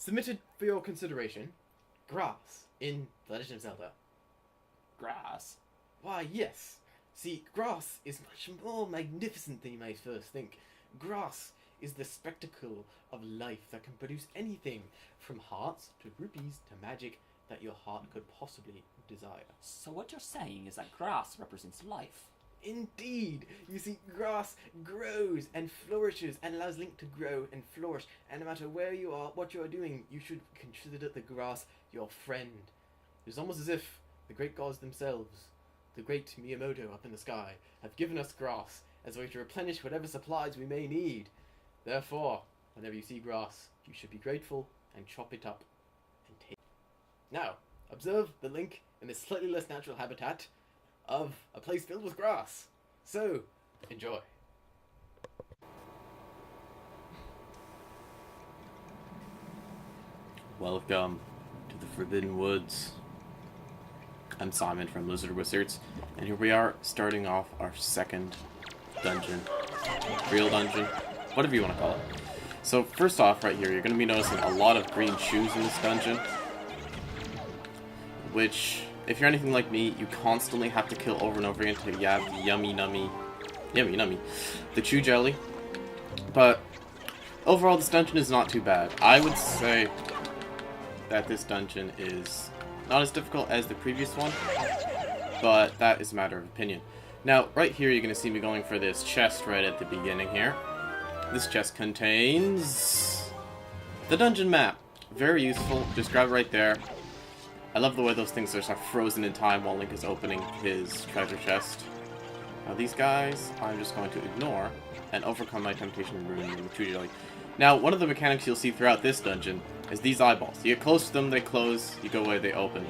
submitted for your consideration, grass in The Legend of Zelda. Grass? Why, yes. See, grass is much more magnificent than you may first think. Grass is the spectacle of life that can produce anything from hearts to rupees to magic that your heart could possibly desire. So what you're saying is that grass represents life? Indeed! You see, grass grows and flourishes and allows Link to grow and flourish, and no matter where you are, what you are doing, you should consider the grass your friend. It's almost as if the great gods themselves, the great Miyamoto up in the sky, have given us grass as a way to replenish whatever supplies we may need. Therefore, whenever you see grass, you should be grateful and chop it up and take it. Now, observe the Link in this slightly less natural habitat of a place filled with grass. So, enjoy. Welcome to the Forbidden Woods. I'm Simon from Lizzard Wizards, and here we are starting off our second dungeon. Real dungeon, whatever you want to call it. So first off, right here, you're going to be noticing a lot of green shoes in this dungeon, which, if you're anything like me, you constantly have to kill over and over again until you have the yummy nummy, the chew jelly. But overall, this dungeon is not too bad. I would say that this dungeon is not as difficult as the previous one, but that is a matter of opinion. Now, right here, you're going to see me going for this chest right at the beginning here. This chest contains the dungeon map. Very useful. Just grab it right there. I love the way those things are sort of frozen in time while Link is opening his treasure chest. Now, these guys, I'm just going to ignore and overcome my temptation of ruining them with Chew Jelly. Now, one of the mechanics you'll see throughout this dungeon is these eyeballs. You get close to them, they close, you go away, they open.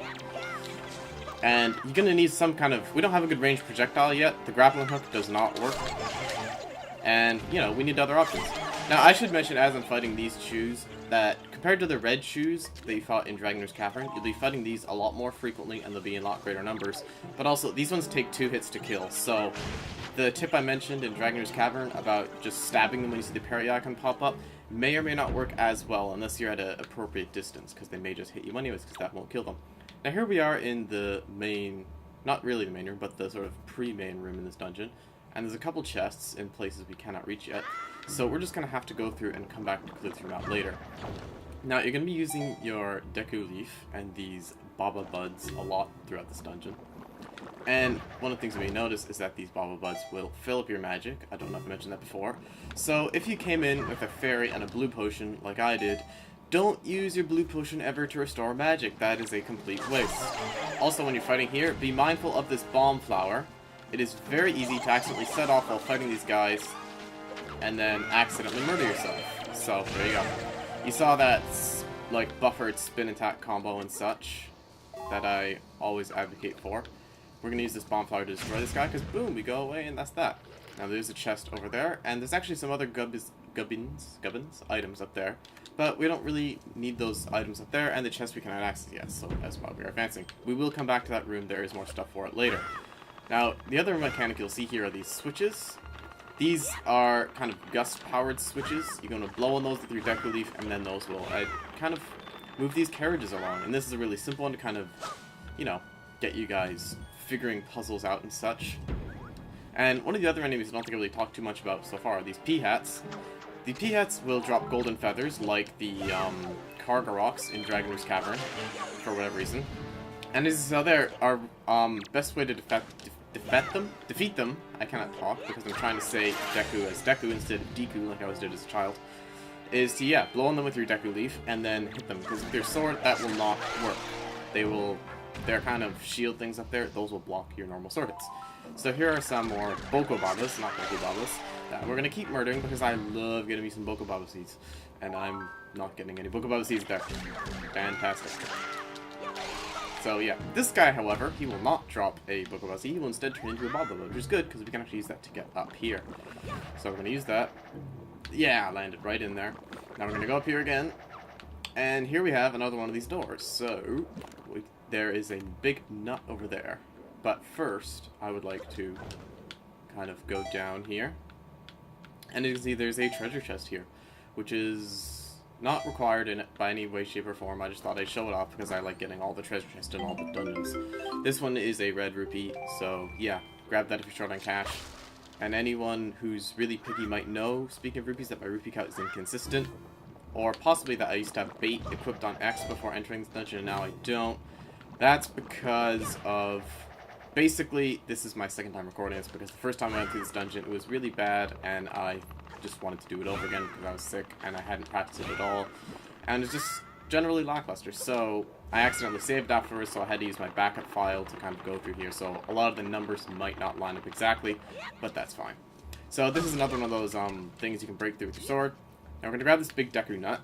And you're going to need some kind of... We don't have a good range projectile yet. The grappling hook does not work. And, you know, we need other options. Now, I should mention, as I'm fighting these shoes, that compared to the red shoes that you fought in Dragoner's Cavern, you'll be fighting these a lot more frequently, and they'll be in a lot greater numbers. But also, these ones take 2 hits to kill, so the tip I mentioned in Dragoner's Cavern about just stabbing them when you see the parry icon pop up may or may not work as well unless you're at an appropriate distance, because they may just hit you anyways, because that won't kill them. Now here we are in the main, not really the main room, but the sort of pre-main room in this dungeon, and there's a couple chests in places we cannot reach yet, so we're just going to have to go through and come back to clear through out later. Now you're going to be using your Deku Leaf and these Baba Buds a lot throughout this dungeon. And one of the things you may notice is that these Baba Buds will fill up your magic. I don't know if I mentioned that before. So if you came in with a fairy and a blue potion, like I did, don't use your blue potion ever to restore magic. That is a complete waste. Also, when you're fighting here, be mindful of this bomb flower. It is very easy to accidentally set off while fighting these guys, and then accidentally murder yourself. So, there you go. You saw that, like, buffered spin attack combo and such that I always advocate for. We're going to use this bomb flower to destroy this guy, because boom, we go away, and that's that. Now there's a chest over there, and there's actually some other gubbins items up there. But we don't really need those items up there, and the chest we cannot access yet, so that's why we are advancing. We will come back to that room, there is more stuff for it later. Now, the other mechanic you'll see here are these switches. These are kind of gust-powered switches. You're going to blow on those with your Deku Leaf, and then those will kind of move these carriages along. And this is a really simple one to kind of, you know, get you guys figuring puzzles out and such. And one of the other enemies I don't think I really talked too much about so far are these P-Hats. The P-Hats will drop golden feathers, like the Kargaroks in Dragoner's Cavern, for whatever reason. And as you saw there, our best way to defeat them, I cannot talk because I'm trying to say Deku as Deku instead of Deku like I was did as a child, is to, yeah, blow on them with your Deku Leaf and then hit them, because with your sword, that will not work. They're kind of shield things up there, those will block your normal sword hits. So here are some more Boko Babas, not Boko Babas, that we're going to keep murdering because I love getting me some Boko Baba seeds. And I'm not getting any Boko Baba seeds there. Fantastic. So yeah, this guy, however, he will not drop a Boko Baba seed, he will instead turn into a Baba, which is good because we can actually use that to get up here. So we're going to use that. Yeah, landed right in there. Now we're going to go up here again. And here we have another one of these doors. So, there is a big nut over there. But first, I would like to kind of go down here. And as you can see, there's a treasure chest here, which is Not required in it by any way, shape, or form. I just thought I'd show it off because I like getting all the treasure chests in all the dungeons. This one is a red rupee, so yeah, grab that if you're short on cash. And anyone who's really picky might know, speaking of rupees, that my rupee count is inconsistent. Or possibly that I used to have bait equipped on X before entering this dungeon and now I don't. That's because of... Basically, this is my second time recording this because the first time I went through this dungeon, it was really bad and I just wanted to do it over again because I was sick and I hadn't practiced it at all. And it's just generally lackluster. So I accidentally saved afterwards, so I had to use my backup file to kind of go through here. So a lot of the numbers might not line up exactly, but that's fine. So this is another one of those things you can break through with your sword. Now we're going to grab this big Deku Nut.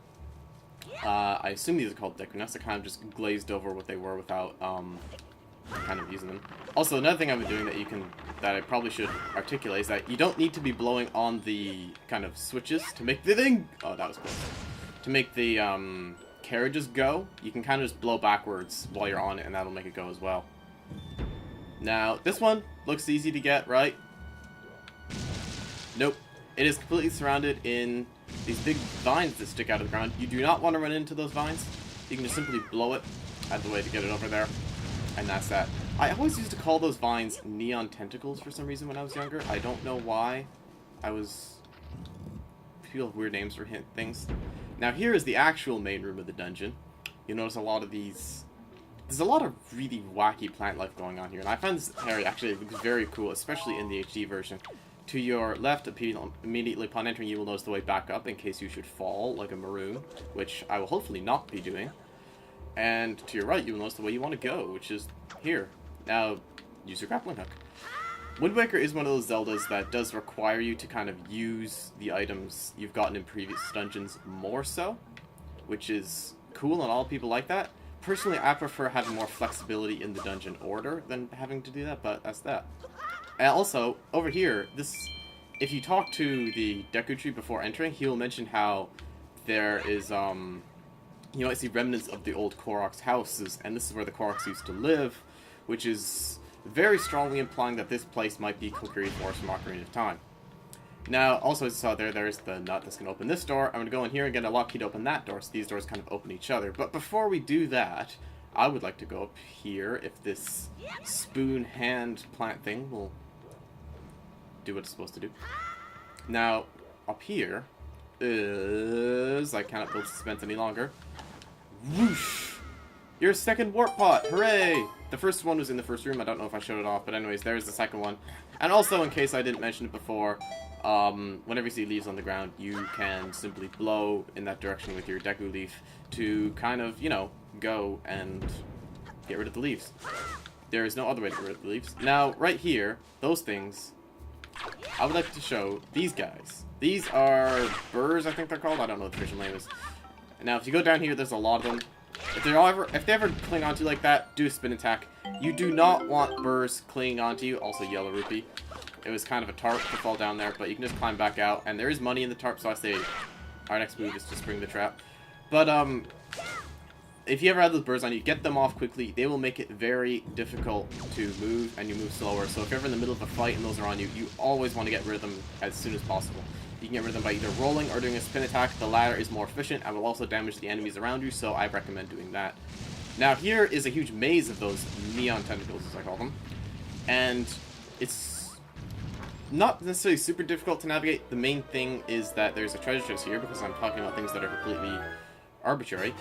I assume these are called Deku Nuts. I kind of just glazed over what they were without kind of using them. Also, another thing I've been doing that I probably should articulate is that you don't need to be blowing on the kind of switches to make the thing... Oh, that was close. To make the carriages go. You can kind of just blow backwards while you're on it, and that'll make it go as well. Now, this one looks easy to get, right? Nope. It is completely surrounded in these big vines that stick out of the ground. You do not want to run into those vines. You can just simply blow it. I had the way to get it over there. And that's that. I always used to call those vines neon tentacles for some reason when I was younger. I don't know why. People have weird names for things. Now here is the actual main room of the dungeon. You'll notice a lot of these... There's a lot of really wacky plant life going on here. And I find this area actually looks very cool, especially in the HD version. To your left, immediately upon entering, you will notice the way back up in case you should fall, like a maroon, which I will hopefully not be doing. And to your right, you will notice the way you want to go, which is here. Now, use your grappling hook. Wind Waker is one of those Zeldas that does require you to kind of use the items you've gotten in previous dungeons more so, which is cool and all people like that. Personally, I prefer having more flexibility in the dungeon order than having to do that, but that's that. And also, over here, if you talk to the Deku Tree before entering, he will mention how there is, you might see remnants of the old Korok's houses, and this is where the Koroks used to live, which is very strongly implying that this place might be Kokiri Forest from Ocarina of Time. Now, also as you saw there's the nut that's going to open this door. I'm going to go in here and get a lock key to open that door, so these doors kind of open each other. But before we do that, I would like to go up here, if this spoon hand plant thing will do what it's supposed to do. Now, up here is... I cannot build suspense any longer. Whoosh! Your second warp pot! Hooray! The first one was in the first room. I don't know if I showed it off, but anyways, there's the second one. And also, in case I didn't mention it before, whenever you see leaves on the ground, you can simply blow in that direction with your Deku Leaf to kind of, you know, go and get rid of the leaves. There is no other way to get rid of the leaves. Now, right here, those things, I would like to show these guys. These are burrs, I think they're called. I don't know what the official name is. Now, if you go down here, there's a lot of them. If they ever cling onto you like that, do a spin attack. You do not want burrs clinging onto you. Also, yellow rupee. It was kind of a tarp to fall down there, but you can just climb back out. And there is money in the tarp, so I say our next move is to spring the trap. But, if you ever have those burrs on you, get them off quickly. They will make it very difficult to move, and you move slower. So if you're ever in the middle of a fight and those are on you, you always want to get rid of them as soon as possible. You can get rid of them by either rolling or doing a spin attack. The latter is more efficient and will also damage the enemies around you, so I recommend doing that. Now here is a huge maze of those neon tentacles, as I call them. And it's not necessarily super difficult to navigate. The main thing is that there's a treasure chest here, because I'm talking about things that are completely arbitrary.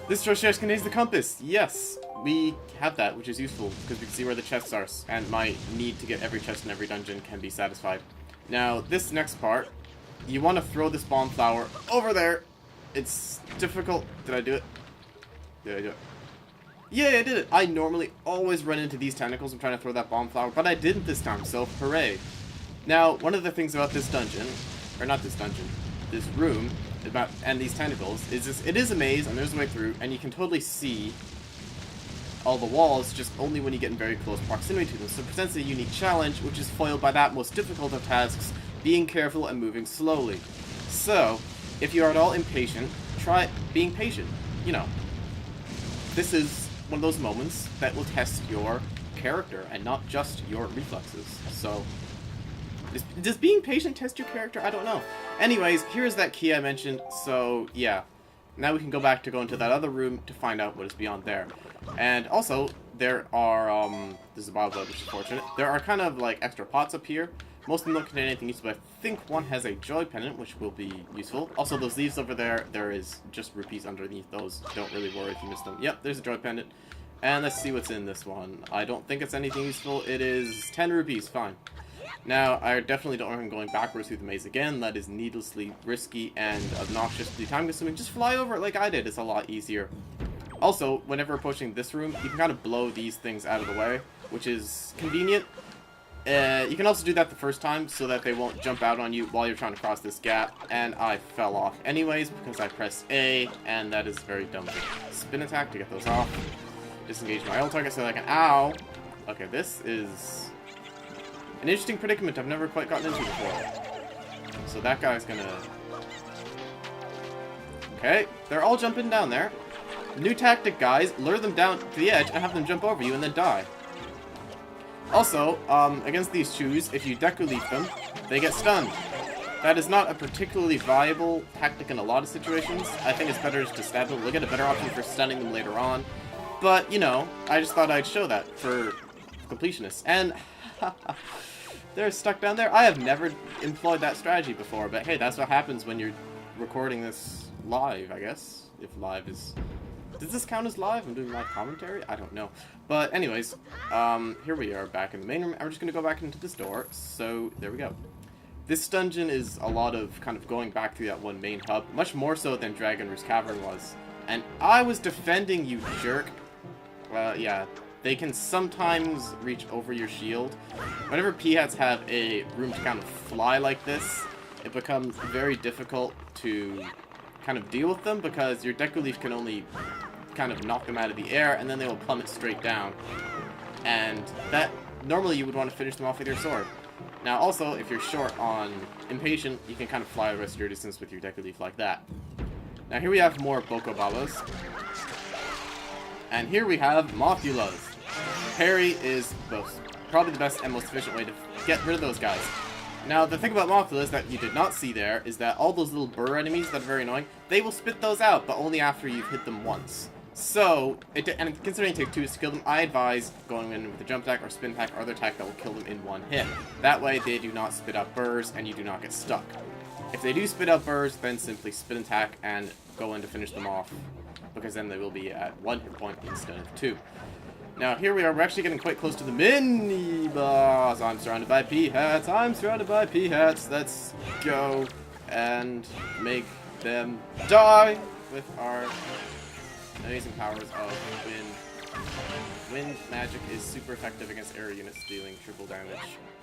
This treasure chest contains the compass. Yes, we have that, which is useful, because we can see where the chests are, and my need to get every chest in every dungeon can be satisfied. Now, this next part, you want to throw this bomb flower over there. It's difficult. Did I do it? Did I do it? Yeah, I did it. I normally always run into these tentacles and trying to throw that bomb flower, but I didn't this time, so hooray. Now, one of the things about this dungeon, or not this dungeon, this room, and these tentacles, is it is a maze, and there's a way through, and you can totally see all the walls, just only when you get in very close proximity to them. So it presents a unique challenge, which is foiled by that most difficult of tasks, being careful and moving slowly. So, if you are at all impatient, try being patient. You know, this is one of those moments that will test your character, and not just your reflexes. So, does being patient test your character? I don't know. Anyways, here's that key I mentioned, so yeah. Now we can go back to go into that other room to find out what is beyond there. And also, there are, this is a Bible, which is fortunate. There are kind of, like, extra pots up here. Most of them don't contain anything useful, but I think one has a joy pendant, which will be useful. Also, those leaves over there, there is just rupees underneath those. Don't really worry if you miss them. Yep, there's a joy pendant. And let's see what's in this one. I don't think it's anything useful. It is 10 rupees, fine. Now, I definitely don't recommend going backwards through the maze again. That is needlessly risky and obnoxiously time-consuming. Just fly over it like I did. It's a lot easier. Also, whenever approaching this room, you can kind of blow these things out of the way, which is convenient. You can also do that the first time so that they won't jump out on you while you're trying to cross this gap. And I fell off anyways because I pressed A, and that is very dumb. Spin attack to get those off. Disengage my old target so that I can... Ow! Okay, this is an interesting predicament I've never quite gotten into before. So that guy's gonna... Okay, they're all jumping down there. New tactic, guys. Lure them down to the edge and have them jump over you and then die. Also, against these chews, if you Deku Leaf them, they get stunned. That is not a particularly viable tactic in a lot of situations. I think it's better just to stab them. We'll get a better option for stunning them later on. But, you know, I just thought I'd show that for completionists. And they're stuck down there. I have never employed that strategy before, but hey, that's what happens when you're recording this live, I guess. If live is... Does this count as live? I'm doing live commentary? I don't know. But anyways, here we are back in the main room. I'm just going to go back into this door. So, there we go. This dungeon is a lot of kind of going back through that one main hub. Much more so than Dragon Roost Cavern was. And I was defending, you jerk. Yeah. They can sometimes reach over your shield. Whenever P-Hats have a room to kind of fly like this, it becomes very difficult to kind of deal with them because your Deku Leaf can only kind of knock them out of the air and then they will plummet straight down. And that, normally you would want to finish them off with your sword. Now also, if you're short on Impatient, you can kind of fly the rest of your distance with your Deku Leaf like that. Now here we have more Boko Babas. And here we have Mothulas. Parry is probably the best and most efficient way to get rid of those guys. Now, the thing about Mothulas that you did not see there is that all those little burr enemies that are very annoying, they will spit those out, but only after you've hit them once. So, and considering it takes 2 to kill them, I advise going in with a jump attack or spin attack or other attack that will kill them in one hit. That way, they do not spit out burrs and you do not get stuck. If they do spit out burrs, then simply spin attack and go in to finish them off, because then they will be at 1 hit point instead of 2. Now, here we are. We're actually getting quite close to the mini-boss. I'm surrounded by P-Hats. I'm surrounded by P-Hats. Let's go and make them die with our amazing powers of wind. Wind magic is super effective against air units dealing triple damage,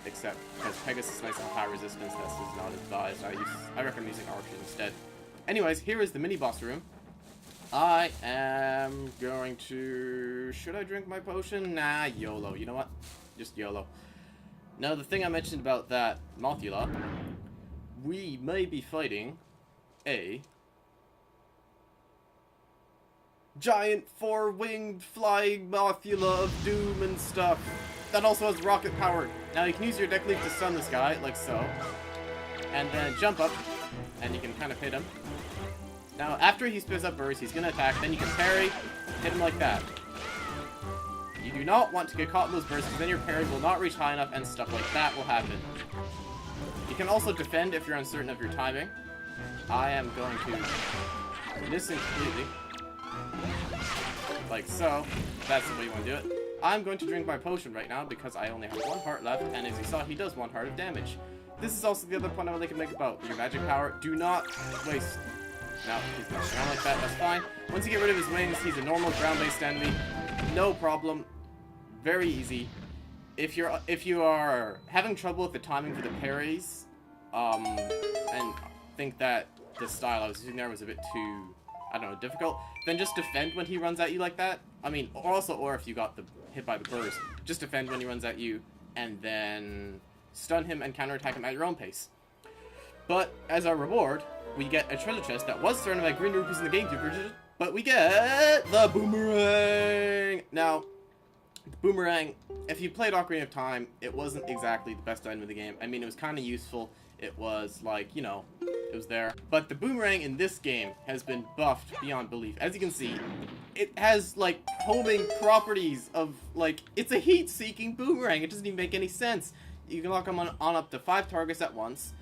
except because Pegasus might have high resistance, this is not advised. I recommend using Archer instead. Anyways, here is the mini-boss room. I am going to... Should I drink my potion? Nah, YOLO. You know what? Just YOLO. Now, the thing I mentioned about that Mothula, we may be fighting a giant 4-winged flying Mothula of doom and stuff that also has rocket power. Now, you can use your Deku Leaf to stun this guy, like so, and then jump up, and you can kind of hit him. Now, after he spits up bursts, he's going to attack, then you can parry, hit him like that. You do not want to get caught in those bursts, because then your parry will not reach high enough, and stuff like that will happen. You can also defend if you're uncertain of your timing. I am going to miss him completely. Like so. That's the way you want to do it. I'm going to drink my potion right now, because I only have 1 heart left, and as you saw, he does 1 heart of damage. This is also the other point I would like to make about your magic power. Do not waste... No, he's not around like that, that's fine. Once you get rid of his wings, he's a normal ground-based enemy. No problem. Very easy. If you are having trouble with the timing for the parries, and think that the style I was using there was a bit too, I don't know, difficult, then just defend when he runs at you like that. I mean, or if you got hit by the burst, just defend when he runs at you, and then stun him and counterattack him at your own pace. But, as our reward, we get a treasure chest that was surrounded by green rupees in the GameCube version, but we get the boomerang! Now, the boomerang, if you played Ocarina of Time, it wasn't exactly the best item in the game. I mean, it was kind of useful it was like, you know, it was there. But the boomerang in this game has been buffed beyond belief. As you can see, it has, like, homing properties of, like, it's a heat-seeking boomerang. It doesn't even make any sense. You can lock them on up to 5 targets at once,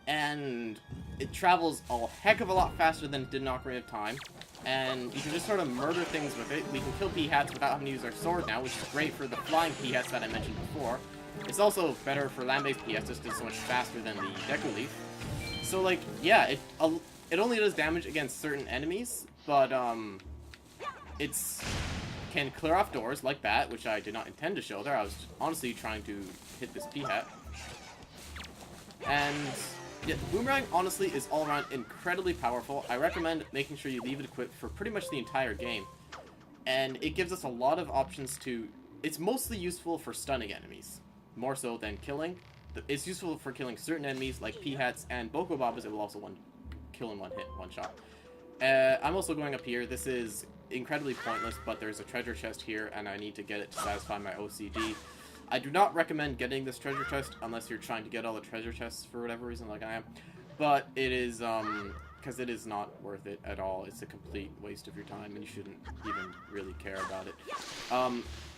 and it travels a heck of a lot faster than it did in Ocarina of Time. And you can just sort of murder things with it. We can kill P-Hats without having to use our sword now, which is great for the flying P-Hats that I mentioned before. It's also better for land-based P-Hats, just because it's so much faster than the Deku Leaf. So, like, yeah, it only does damage against certain enemies, but, it's can clear off doors like that, which I did not intend to show there. I was honestly trying to hit this P-Hat. And yeah, the boomerang, honestly, is all around incredibly powerful. I recommend making sure you leave it equipped for pretty much the entire game. And it gives us a lot of options to... It's mostly useful for stunning enemies, more so than killing. It's useful for killing certain enemies, like P-Hats and Bokobabas. It will also kill in one hit, one shot. I'm also going up here. This is incredibly pointless, but there's a treasure chest here, and I need to get it to satisfy my OCD. I do not recommend getting this treasure chest unless you're trying to get all the treasure chests for whatever reason, like I am. But it is, because it is not worth it at all. It's a complete waste of your time, and you shouldn't even really care about it.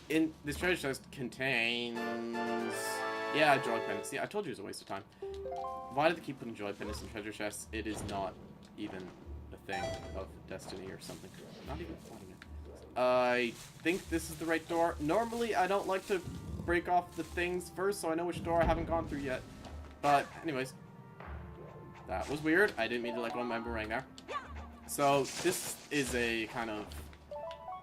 In this treasure chest contains... Yeah, joy pendants. See, I told you it was a waste of time. Why do they keep putting joy pendants in treasure chests? It is not even a thing of destiny or something. Not even finding it. I think this is the right door. Normally, I don't like to break off the things first, so I know which door I haven't gone through yet. But, anyways. That was weird. I didn't mean to let go of my boomerang there. So, this is a kind of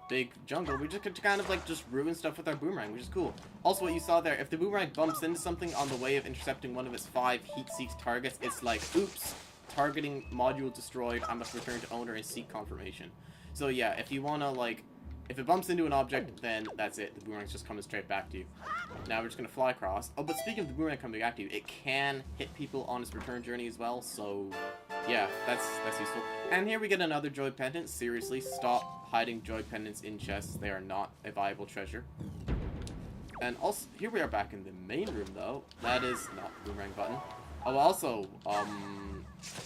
big jungle. We just could kind of like just ruin stuff with our boomerang, which is cool. Also, what you saw there, if the boomerang bumps into something on the way of intercepting one of its 5 heat-seeked targets, it's like, oops, targeting module destroyed, I must return to owner and seek confirmation. So yeah, if you wanna like, if it bumps into an object, then that's it. The boomerang's just coming straight back to you. Now we're just gonna fly across. Oh, but speaking of the boomerang coming back to you, it can hit people on its return journey as well, so yeah, that's useful. And here we get another joy pendant. Seriously, stop hiding joy pendants in chests. They are not a viable treasure. And also, here we are back in the main room, though. That is not the boomerang button. Oh, also,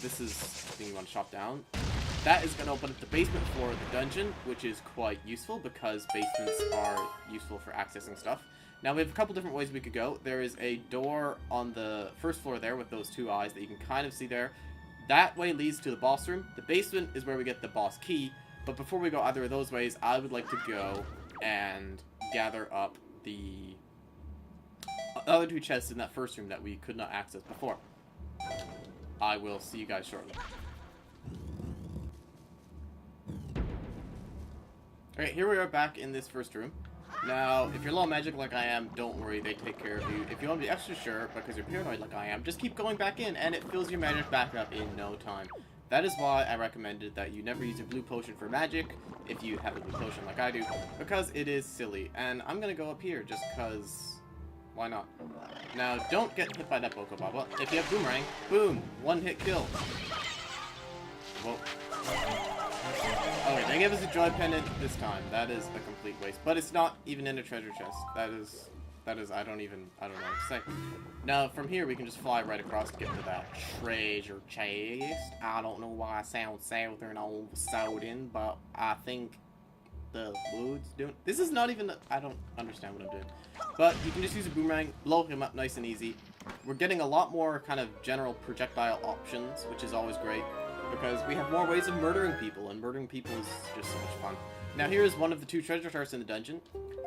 this is something you want to chop down. That is going to open up the basement for the dungeon, which is quite useful because basements are useful for accessing stuff. Now, we have a couple different ways we could go. There is a door on the first floor there with those 2 eyes that you can kind of see there. That way leads to the boss room. The basement is where we get the boss key. But before we go either of those ways, I would like to go and gather up the other 2 chests in that first room that we could not access before. I will see you guys shortly. Alright, here we are back in this first room. Now, if you're low magic like I am, don't worry, they take care of you. If you want to be extra sure, because you're paranoid like I am, just keep going back in, and it fills your magic back up in no time. That is why I recommended that you never use a blue potion for magic, if you have a blue potion like I do, because it is silly. And I'm gonna go up here, just because... why not? Now, don't get hit by that Bokobaba. If you have Boomerang, boom! 1-hit kill. Whoa. Okay, they gave us a joy pendant this time. That is a complete waste. But it's not even in a treasure chest. That is, I don't know what to say. Now, from here, we can just fly right across to get to that treasure chest. I don't know why I sound southern all of a sudden, but I think the wood's doing... This is not even... I don't understand what I'm doing. But you can just use a boomerang, blow him up nice and easy. We're getting a lot more kind of general projectile options, which is always great, because we have more ways of murdering people, and murdering people is just so much fun. Now here is one of the 2 treasure chests in the dungeon.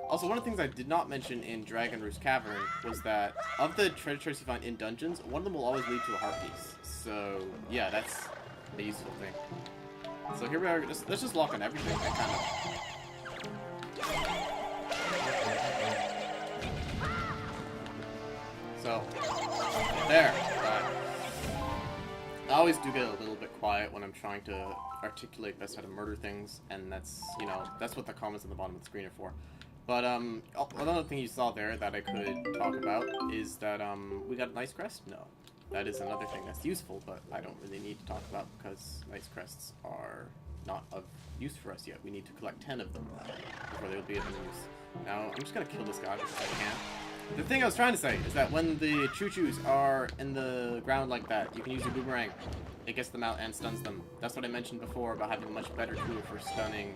Also, one of the things I did not mention in Dragon Roost Cavern was that of the treasure chests you find in dungeons, one of them will always lead to a heart piece. So yeah, that's a useful thing. So here we are. Let's just lock on everything. I kind of... So there. I always do get a little bit quiet when I'm trying to articulate best how to murder things, and that's, you know, that's what the comments on the bottom of the screen are for. But, another thing you saw there that I could talk about is that, we got a nice crest? No. That is another thing that's useful, but I don't really need to talk about because nice crests are not of use for us yet. We need to collect 10 of them before they'll be of use. Now, I'm just gonna kill this guy because I can. The thing I was trying to say is that when the choo-choos are in the ground like that, you can use your boomerang. It gets them out and stuns them. That's what I mentioned before about having a much better tool for stunning,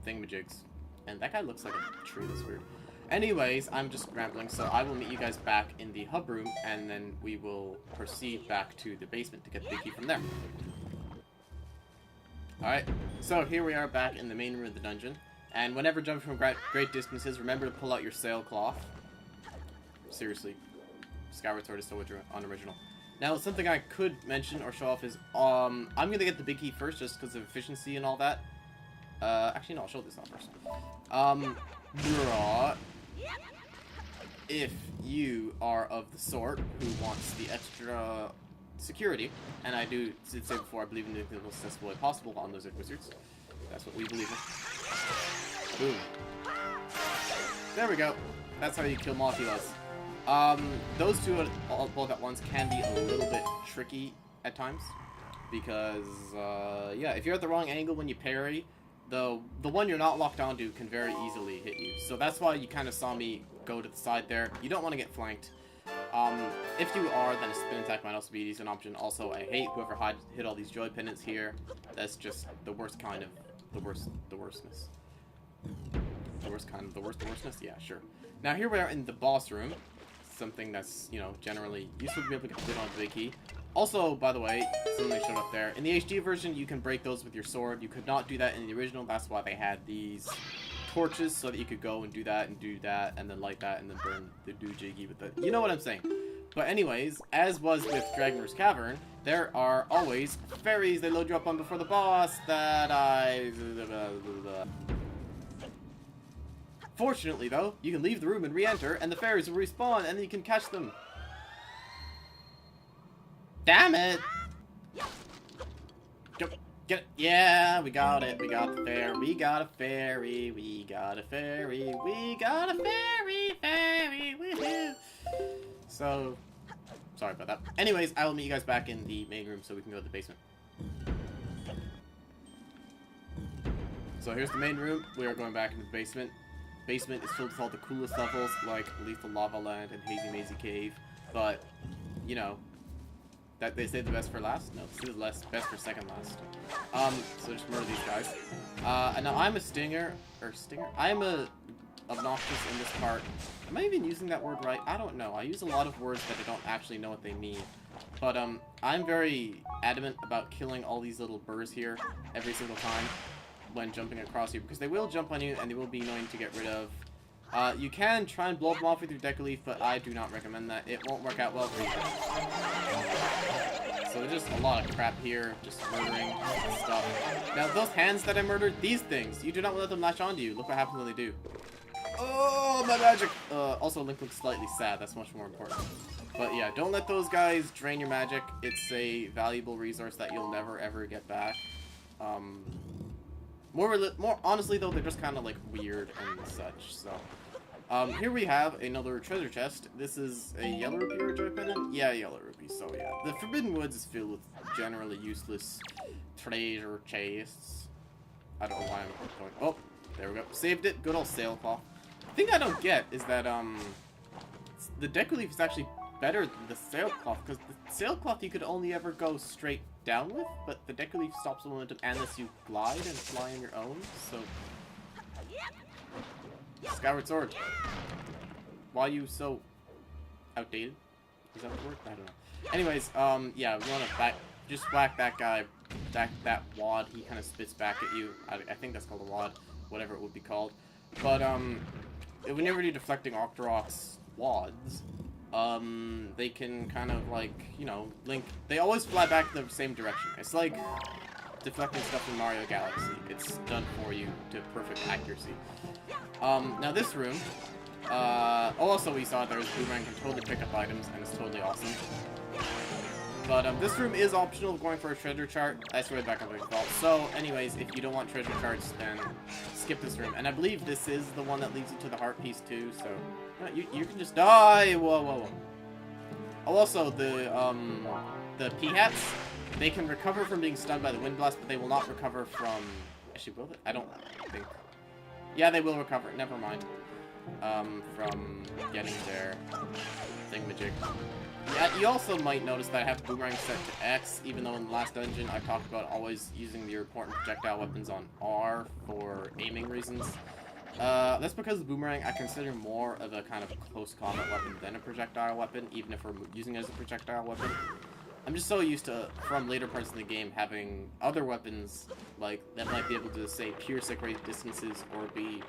thingamajigs. And that guy looks like a tree, that's weird. Anyways, I'm just rambling, so I will meet you guys back in the hub room, and then we will proceed back to the basement to get the big key from there. Alright, so here we are back in the main room of the dungeon. And whenever jumping from great distances, remember to pull out your sailcloth. Seriously, Skyward Sword is so unoriginal. Now, something I could mention or show off is, I'm gonna get the big key first just because of efficiency and all that. Actually, no, I'll show this off first. If you are of the sort who wants the extra security, and I did say before, I believe in the most accessible way possible on Lizzard Wizards. That's what we believe in. Boom. There we go. That's how you kill Mothullas. Those two both at once can be a little bit tricky at times, because, yeah, if you're at the wrong angle when you parry, the one you're not locked onto can very easily hit you. So that's why you kind of saw me go to the side there. You don't want to get flanked. If you are, then a spin attack might also be an option. Also, I hate whoever hit all these joy pendants here. That's just the worst kind of the worstness. The worstness? Yeah, sure. Now here we are in the boss room. Something that's, you know, generally useful to be able to get on the big key. Also, by the way, something showed up there. In the HD version, you can break those with your sword. You could not do that in the original. That's why they had these torches, so that you could go and do that, and then light that, and then burn the doohickey with the... You know what I'm saying. But anyways, as was with Dragon's Cavern, there are always fairies they load you up on before the boss that I... Fortunately, though, you can leave the room and re-enter, and the fairies will respawn, and then you can catch them. Damn it! Get it. Yeah, we got it. We got the fairy. We got a fairy. We got a fairy. We got a fairy. Woohoo! So, sorry about that. Anyways, I will meet you guys back in the main room so we can go to the basement. So here's the main room. We are going back into the basement. Basement is filled with all the coolest levels, like Lethal Lava Land and Hazy Mazy Cave. But, you know, that they say the best for last? No, this is the best for second last. So just murder these guys. And now I'm a stinger. I am a obnoxious in this part. Am I even using that word right? I don't know. I use a lot of words that I don't actually know what they mean. But, I'm very adamant about killing all these little burrs here every single time when jumping across you, because they will jump on you and they will be annoying to get rid of. You can try and blow them off with your Deku Leaf, but I do not recommend that. It won't work out well for you. So there's just a lot of crap here, just murdering stuff. Now, those hands that I murdered, these things, you do not let them latch onto you. Look what happens when they do. Oh, my magic! Also, Link looks slightly sad. That's much more important. But yeah, don't let those guys drain your magic. It's a valuable resource that you'll never, ever get back. More honestly, though, they're just kind of, like, weird and such, so... here we have another treasure chest. This is a yellow rupee or a joy pendant? Yeah, yellow rupee, so yeah. The Forbidden Woods is filled with generally useless treasure chests. I don't know why I'm going... Oh, there we go. Saved it. Good old sailcloth. The thing I don't get is that, the Deku Leaf is actually better than the sailcloth, because the sailcloth you could only ever go straight down with, but the Deku Leaf stops the momentum unless you glide and fly on your own, so... Skyward Sword. Why are you so outdated? Is that the word? I don't know. Anyways, yeah, we want to just whack that guy, that wad. He kind of spits back at you. I think that's called a wad, whatever it would be called. But, whenever you're deflecting Octorok's wads, they can kind of, like, you know, they always fly back the same direction. It's like deflecting stuff in Mario Galaxy. It's done for you to perfect accuracy. Now this room, also we saw there's Boomerang can totally pick up items, and it's totally awesome. But, this room is optional going for a treasure chart. I swear back up by default. So, anyways, if you don't want treasure charts, then skip this room. And I believe this is the one that leads you to the heart piece, too, so... You can just die! Whoa, whoa, whoa. Oh, also, the P-hats, they can recover from being stunned by the wind blast, but they will not recover from... Actually, will they? I don't think... Yeah, they will recover. Never mind. from getting their thingamajig. Yeah, you also might notice that I have boomerang set to X, even though in the last dungeon I talked about always using your important projectile weapons on R for aiming reasons. That's because the boomerang I consider more of a kind of close combat weapon than a projectile weapon, even if we're using it as a projectile weapon. I'm just so used to, from later parts of the game, having other weapons, like, that might be able to, say, pierce at great distances, or be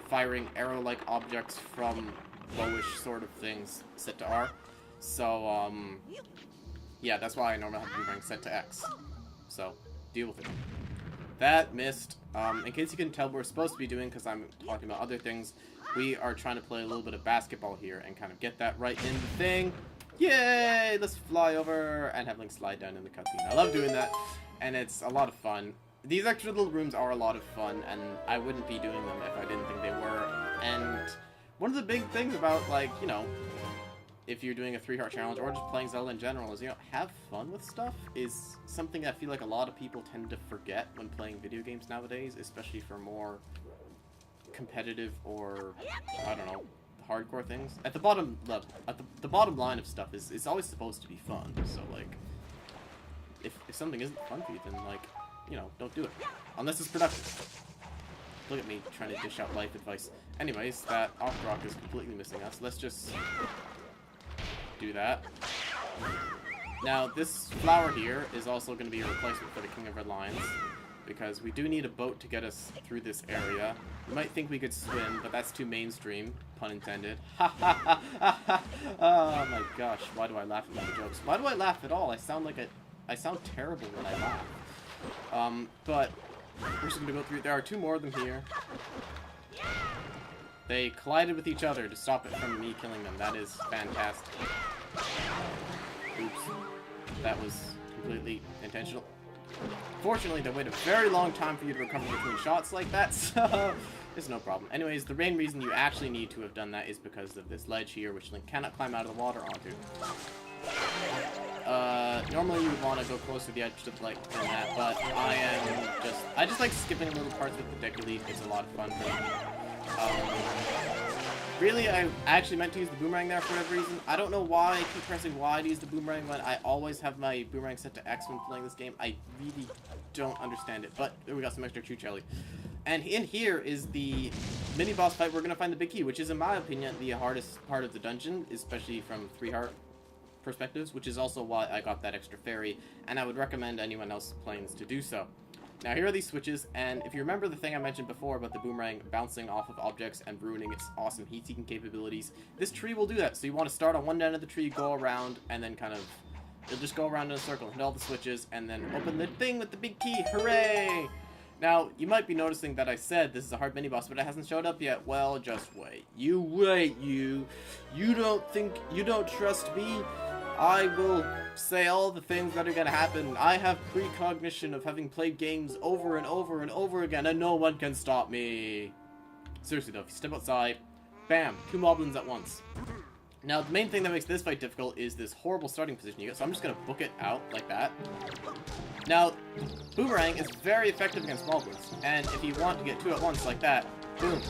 firing arrow-like objects from bowish sort of things set to R. So, yeah, that's why I normally have boomerang set to X. So, deal with it. That missed. In case you couldn't tell what we're supposed to be doing, because I'm talking about other things, we are trying to play a little bit of basketball here and kind of get that right in the thing. Yay! Let's fly over and have Link slide down in the cutscene. I love doing that, and it's a lot of fun. These extra little rooms are a lot of fun, and I wouldn't be doing them if I didn't think they were. And one of the big things about, like, you know, if you're doing a 3-heart challenge or just playing Zelda in general is, you know, have fun with stuff is something I feel like a lot of people tend to forget when playing video games nowadays, especially for more competitive or, I don't know, hardcore things. At the bottom level, at the bottom line of stuff is it's always supposed to be fun. So, like, if something isn't fun for you, then, like, you know, don't do it. Unless it's productive. Look at me trying to dish out life advice. Anyways, that off-rock is completely missing us. Let's just do that. Now, this flower here is also going to be a replacement for the King of Red Lions, because we do need a boat to get us through this area. You might think we could swim, but that's too mainstream, pun intended. Ha ha ha ha ha! Oh my gosh, why do I laugh at my jokes? Why do I laugh at all? I sound terrible when I laugh. But we're just gonna go through. There are 2 more of them here. They collided with each other to stop it from me killing them. That is fantastic. Oops. That was completely intentional. Fortunately, they wait a very long time for you to recover between shots like that, so it's no problem. Anyways, the main reason you actually need to have done that is because of this ledge here, which Link cannot climb out of the water onto. Normally you would want to go close to the edge to like than that, but I just like skipping little parts with the Deku Leaf. It's a lot of fun for me. Really, I actually meant to use the boomerang there for whatever reason. I don't know why I keep pressing Y to use the boomerang when I always have my boomerang set to X when playing this game. I really don't understand it, but we got some extra Choo Jelly. And in here is the mini-boss fight. We're going to find the big key, which is, in my opinion, the hardest part of the dungeon, especially from 3-heart perspectives, which is also why I got that extra fairy, and I would recommend anyone else playing this to do so. Now, here are these switches, and if you remember the thing I mentioned before about the boomerang bouncing off of objects and ruining its awesome heat-seeking capabilities, this tree will do that. So you want to start on one end of the tree, go around, and then kind of, you'll just go around in a circle, hit all the switches, and then open the thing with the big key. Hooray! Now, you might be noticing that I said this is a hard mini-boss, but it hasn't showed up yet. Well, just wait. You wait, you. You don't trust me? I will say all the things that are gonna happen. I have precognition of having played games over and over and over again, and no one can stop me. Seriously though, if you step outside, bam, 2 moblins at once. Now, the main thing that makes this fight difficult is this horrible starting position you get, so I'm just gonna book it out like that. Now, boomerang is very effective against moblins, and if you want to get 2 at once like that, boom.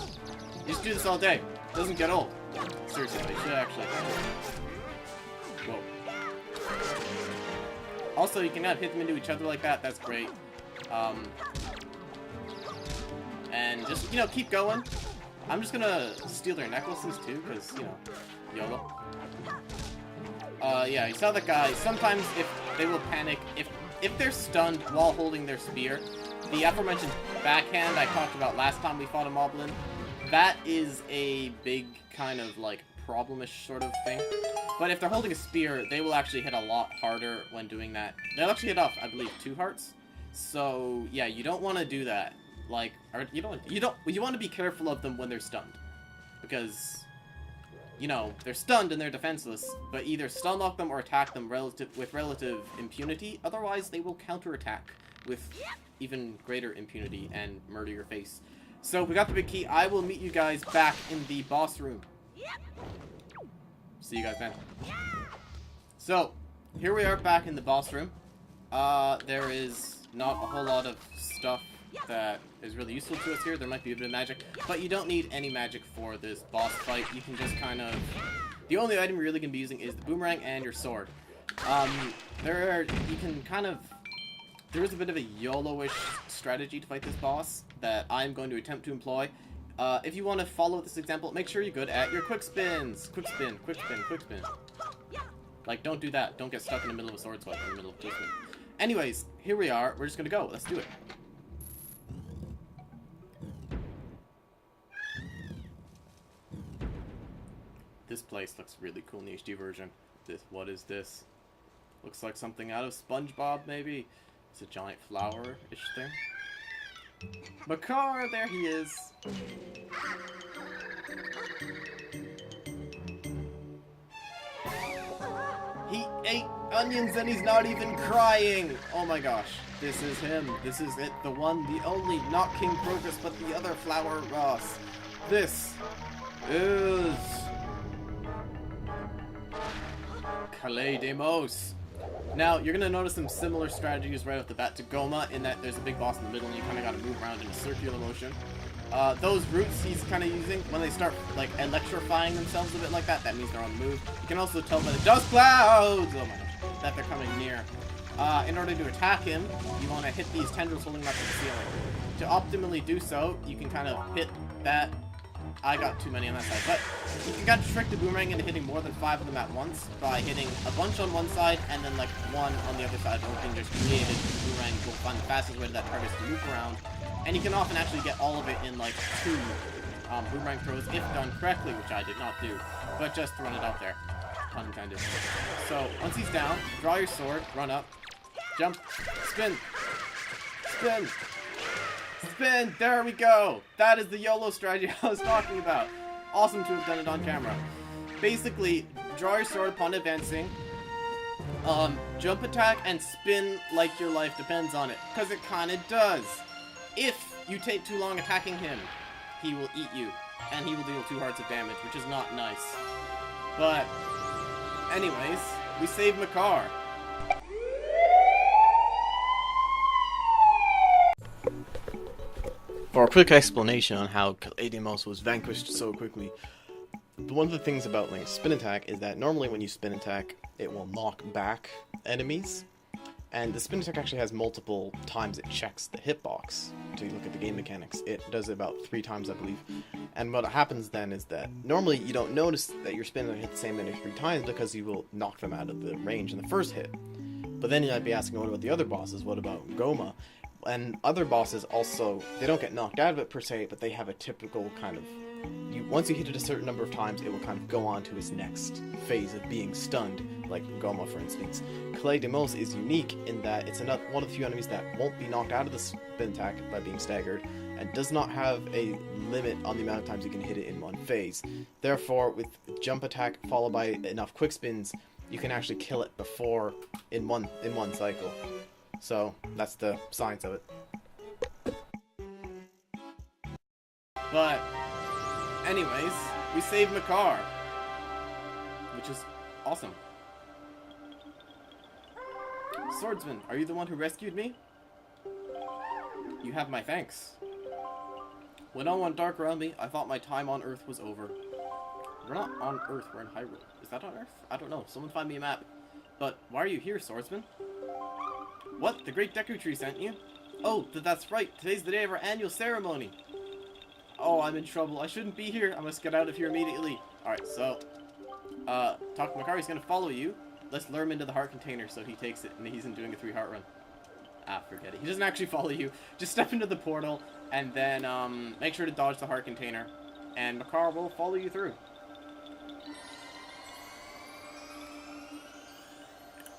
You just do this all day. It doesn't get old. Seriously, you should actually. Whoa. Also, you can hit them into each other like that. That's great. And just, you know, keep going. I'm just gonna steal their necklaces too, because, you know, YOLO. Yeah, you saw that guy. Sometimes if they will panic, if they're stunned while holding their spear, the aforementioned backhand I talked about last time we fought a moblin, that is a big kind of like problemish sort of thing. But if they're holding a spear, they will actually hit a lot harder when doing that. They'll actually hit off, I believe, 2 hearts. So yeah, you don't want to do that. Like, or you want to be careful of them when they're stunned, because, you know, they're stunned and they're defenseless. But either stun lock them or attack them with relative impunity. Otherwise, they will counterattack with even greater impunity and murder your face. So we got the big key. I will meet you guys back in the boss room. See you guys then. So, here we are back in the boss room. There is not a whole lot of stuff that is really useful to us here. There might be a bit of magic, but you don't need any magic for this boss fight. You can just kind of... The only item you're really going to be using is the boomerang and your sword. You can kind of... There is a bit of a YOLO-ish strategy to fight this boss that I'm going to attempt to employ. If you want to follow this example, make sure you're good at your quick spins. Quick spin, quick spin, quick spin. Like, don't do that. Don't get stuck in the middle of a sword swipe in the middle of a quick spin. Anyways, here we are. We're just going to go. Let's do it. This place looks really cool in the HD version. What is this? Looks like something out of SpongeBob, maybe. It's a giant flower-ish thing. Makar, there he is. He ate onions and he's not even crying. Oh my gosh, this is him. This is it, the one, the only, not King Crocus, but the other Flower Ross. This is Calais Demos. Now, you're going to notice some similar strategies right off the bat to Goma, in that there's a big boss in the middle and you kind of got to move around in a circular motion. Those roots he's kind of using, when they start, like, electrifying themselves a bit like that, that means they're on the move. You can also tell by the dust clouds, oh my gosh, that they're coming near. In order to attack him, you want to hit these tendrils holding him up to the ceiling. To optimally do so, you can kind of hit that. I got too many on that side, but you can kind of trick the boomerang into hitting more than 5 of them at once by hitting a bunch on one side and then like one on the other side, hoping just created the boomerang will find the fastest way to that target to loop around. And you can often actually get all of it in like 2 boomerang throws if done correctly, which I did not do, but just throwing it out there, pun intended. So once he's down, draw your sword, run up, jump, spin, spin. Spin! There we go! That is the YOLO strategy I was talking about. Awesome to have done it on camera. Basically, draw your sword upon advancing, jump attack, and spin like your life depends on it. Because it kinda does. If you take too long attacking him, he will eat you. And he will deal 2 hearts of damage, which is not nice. But, anyways, we saved Makar. For a quick explanation on how Calais Demos was vanquished so quickly, one of the things about Link's spin attack is that normally when you spin attack, it will knock back enemies, and the spin attack actually has multiple times it checks the hitbox. To look at the game mechanics, it does it about 3 times, I believe. And what happens then is that normally you don't notice that your spin will hit the same enemy 3 times because you will knock them out of the range in the first hit. But then you might be asking, what about the other bosses? What about Goma? And other bosses also, they don't get knocked out of it per se, but they have a typical kind of... once you hit it a certain number of times, it will kind of go on to its next phase of being stunned, like Goma, for instance. Calais Demos is unique in that it's one of the few enemies that won't be knocked out of the spin attack by being staggered, and does not have a limit on the amount of times you can hit it in one phase. Therefore, with jump attack followed by enough quick spins, you can actually kill it before in one cycle. So, that's the science of it. But, anyways, we saved Makar, which is awesome. Swordsman, are you the one who rescued me? You have my thanks. When all went dark around me, I thought my time on Earth was over. We're not on Earth, we're in Hyrule. Is that on Earth? I don't know. Someone find me a map. But, why are you here, Swordsman? What? The Great Deku Tree sent you? Oh, that's right. Today's the day of our annual ceremony. Oh, I'm in trouble. I shouldn't be here. I must get out of here immediately. Alright, so... talk to Makar. He's gonna follow you. Let's lure him into the heart container so he takes it and he's doing a 3-heart run. Ah, forget it. He doesn't actually follow you. Just step into the portal and then, make sure to dodge the heart container. And Makar will follow you through.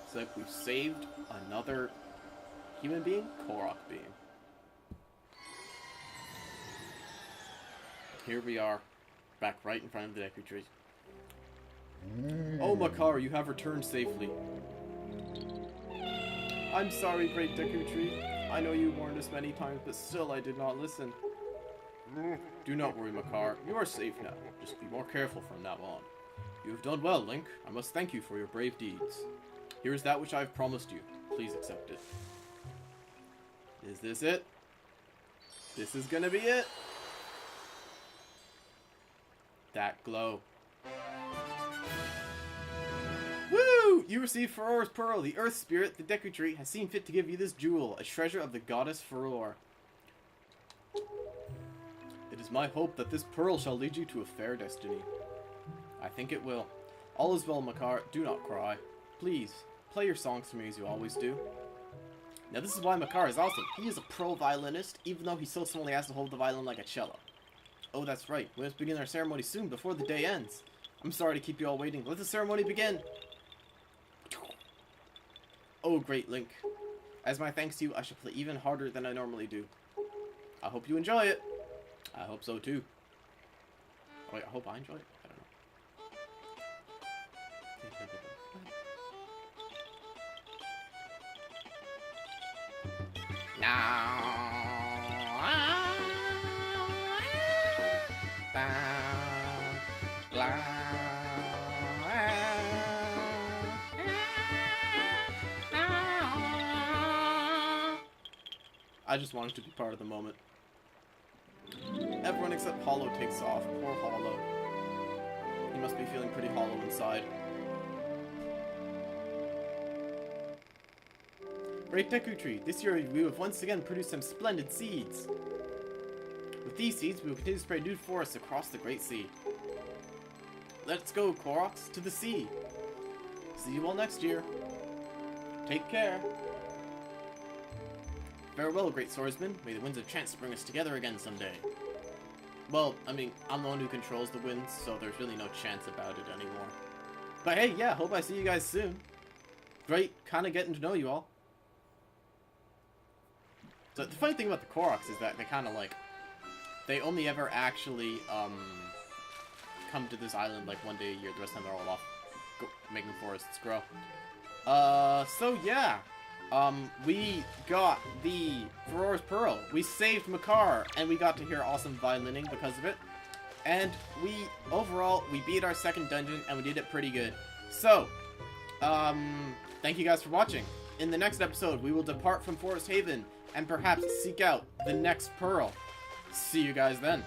It's like we've saved another... human being? Korok being. Here we are, back right in front of the Deku Tree. Oh, Makar, you have returned safely. I'm sorry, Great Deku Tree. I know you warned us many times, but still I did not listen. Do not worry, Makar. You are safe now. Just be more careful from now on. You have done well, Link. I must thank you for your brave deeds. Here is that which I have promised you. Please accept it. Is this it? This is gonna be it. That glow. Woo! You receive Furor's Pearl. The Earth Spirit, the Deku Tree, has seen fit to give you this jewel, a treasure of the goddess Furor. It is my hope that this pearl shall lead you to a fair destiny. I think it will. All is well, Makar. Do not cry. Please, play your songs for me as you always do. Now this is why Makar is awesome. He is a pro violinist, even though he so only has to hold the violin like a cello. Oh, that's right. We must begin our ceremony soon, before the day ends. I'm sorry to keep you all waiting. Let the ceremony begin! Oh, great Link. As my thanks to you, I shall play even harder than I normally do. I hope you enjoy it. I hope so too. Oh, wait, I hope I enjoy it? I don't know. I just wanted to be part of the moment. Everyone except Hollow takes off. Poor Hollow. He must be feeling pretty hollow inside. Great Deku Tree, this year we have once again produced some splendid seeds. With these seeds, we will continue to spread new forests across the Great Sea. Let's go, Koroks, to the sea. See you all next year. Take care. Farewell, great swordsman. May the winds of chance bring us together again someday. Well, I mean, I'm the one who controls the winds, so there's really no chance about it anymore. But hey, yeah, hope I see you guys soon. Great, kind of getting to know you all. So the funny thing about the Koroks is that they kind of like, they only ever actually come to this island like one day a year. The rest of the time they're all off making forests grow. So yeah. We got the Furor's Pearl. We saved Makar, and we got to hear awesome violining because of it. And overall, we beat our second dungeon, and we did it pretty good. So, thank you guys for watching. In the next episode, we will depart from Forest Haven, and perhaps seek out the next Pearl. See you guys then.